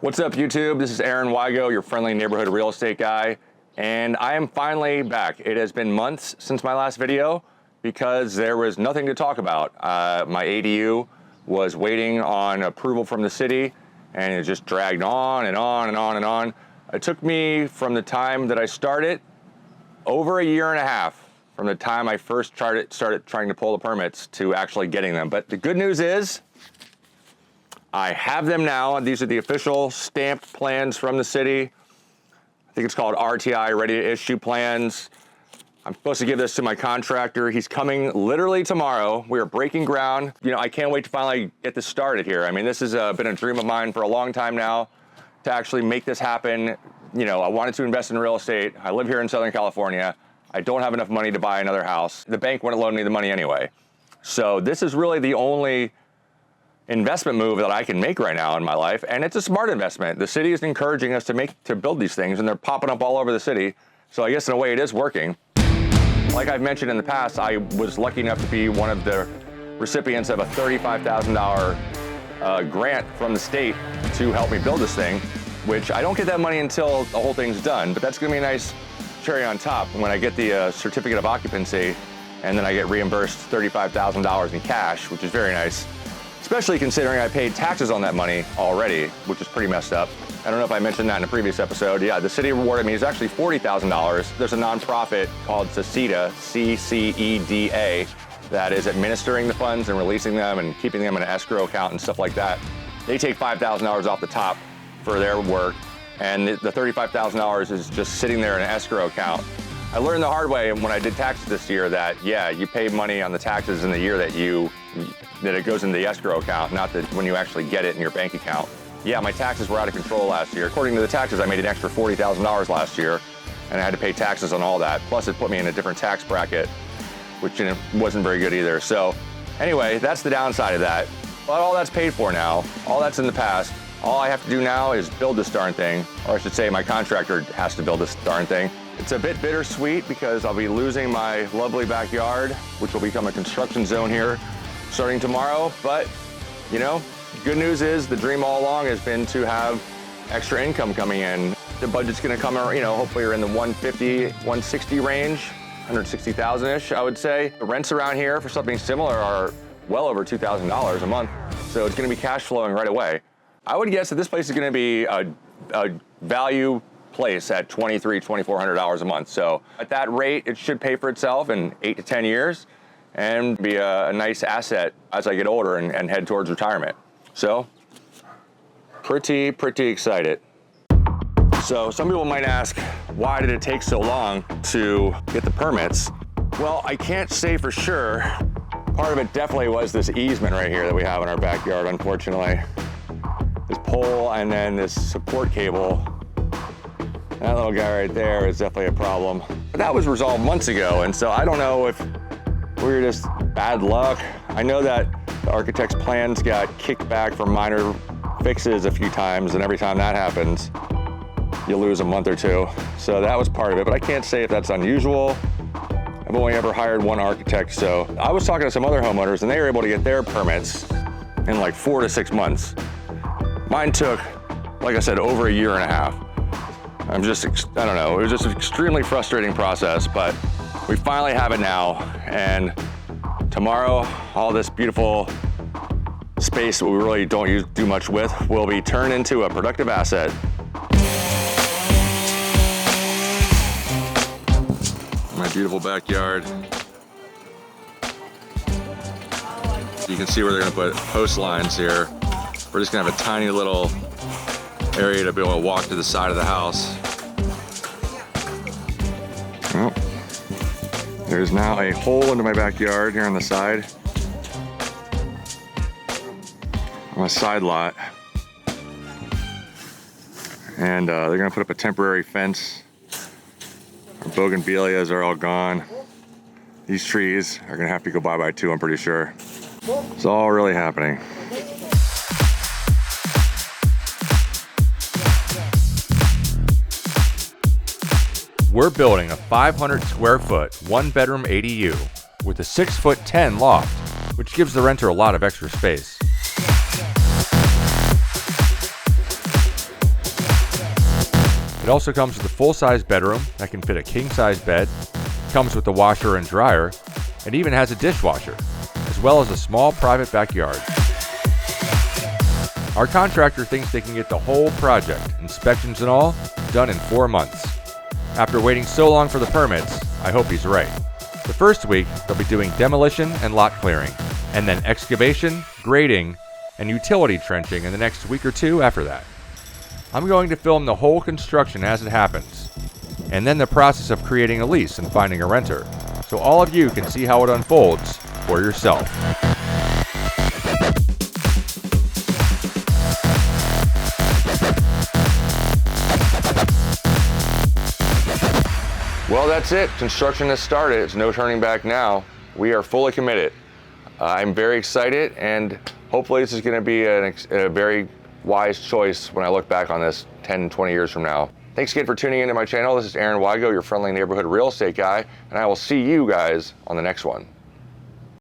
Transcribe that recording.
What's up, YouTube? This is Aaron Wigo, your friendly neighborhood real estate guy, and I am finally back. It has been months since my last video because there was nothing to talk about. My ADU was waiting on approval from the city, and it just dragged on and on and on and on. It took me from the time that I started over a year and a half from the time I first started trying to pull the permits to actually getting them. But the good news is, I have them now. These are the official stamped plans from the city. I think it's called RTI, ready to issue plans. I'm supposed to give this to my contractor. He's coming literally tomorrow. We are breaking ground. You know, I can't wait to finally get this started here. I mean, this has been a dream of mine for a long time now to actually make this happen. You know, I wanted to invest in real estate. I live here in Southern California. I don't have enough money to buy another house. The bank wouldn't loan me the money anyway. So this is really the only investment move that I can make right now in my life, and it's a smart investment. The city is encouraging us to build these things, and they're popping up all over the city. So I guess in a way it is working. Like I've mentioned in the past, I was lucky enough to be one of the recipients of a $35,000 grant from the state to help me build this thing, which I don't get that money until the whole thing's done, but that's gonna be a nice cherry on top when I get the certificate of occupancy, and then I get reimbursed $35,000 in cash, which is very nice. Especially considering I paid taxes on that money already, which is pretty messed up. I don't know if I mentioned that in a previous episode. Yeah, the city rewarded me. It's actually $40,000. There's a nonprofit called CCEDA, C-C-E-D-A, that is administering the funds and releasing them and keeping them in an escrow account and stuff like that. They take $5,000 off the top for their work, and the $35,000 is just sitting there in an escrow account. I learned the hard way when I did taxes this year that, yeah, you pay money on the taxes in the year that it goes into the escrow account, not that when you actually get it in your bank account. Yeah, my taxes were out of control last year. According to the taxes, I made an extra $40,000 last year, and I had to pay taxes on all that. Plus, it put me in a different tax bracket, which wasn't very good either. So anyway, that's the downside of that. But all that's paid for now. All that's in the past. All I have to do now is build this darn thing, or I should say my contractor has to build this darn thing. It's a bit bittersweet because I'll be losing my lovely backyard, which will become a construction zone here starting tomorrow. But, you know, good news is the dream all along has been to have extra income coming in. The budget's gonna come, you know, hopefully we're in the 150, 160 range, 160,000-ish, I would say. The rents around here for something similar are well over $2,000 a month. So it's gonna be cash flowing right away. I would guess that this place is gonna be a value place at $2,300, $2,400 a month. So at that rate, it should pay for itself in 8 to 10 years and be a nice asset as I get older and head towards retirement. So pretty excited. So some people might ask, why did it take so long to get the permits? Well, I can't say for sure. Part of it definitely was this easement right here that we have in our backyard, unfortunately. This pole and then this support cable. That little guy right there is definitely a problem. But that was resolved months ago, and so I don't know if we were just bad luck. I know that the architect's plans got kicked back for minor fixes a few times, and every time that happens, you lose a month or two. So that was part of it, but I can't say if that's unusual. I've only ever hired one architect, so I was talking to some other homeowners, and they were able to get their permits in like 4 to 6 months. Mine took, like I said, over a year and a half. I don't know, it was just an extremely frustrating process, but we finally have it now, and tomorrow, all this beautiful space that we really don't do much with will be turned into a productive asset. My beautiful backyard. You can see where they're gonna put post lines here. We're just gonna have a tiny little area to be able to walk to the side of the house. Well, there's now a hole into my backyard here on the side. On a side lot. And they're gonna put up a temporary fence. Our bougainvilleas are all gone. These trees are gonna have to go bye-bye too, I'm pretty sure. It's all really happening. We're building a 500 square foot, 1-bedroom ADU with a 6'10" loft, which gives the renter a lot of extra space. It also comes with a full-size bedroom that can fit a king-size bed, comes with a washer and dryer, and even has a dishwasher, as well as a small private backyard. Our contractor thinks they can get the whole project, inspections and all, done in 4 months. After waiting so long for the permits, I hope he's right. The first week, they'll be doing demolition and lot clearing, and then excavation, grading, and utility trenching in the next week or two after that. I'm going to film the whole construction as it happens, and then the process of creating a lease and finding a renter, so all of you can see how it unfolds for yourself. Well, that's it. Construction has started. It's no turning back now. We are fully committed. I'm very excited, and hopefully this is going to be a very wise choice when I look back on this 10, 20 years from now. Thanks again for tuning into my channel. This is Aaron Wigo, your friendly neighborhood real estate guy, and I will see you guys on the next one.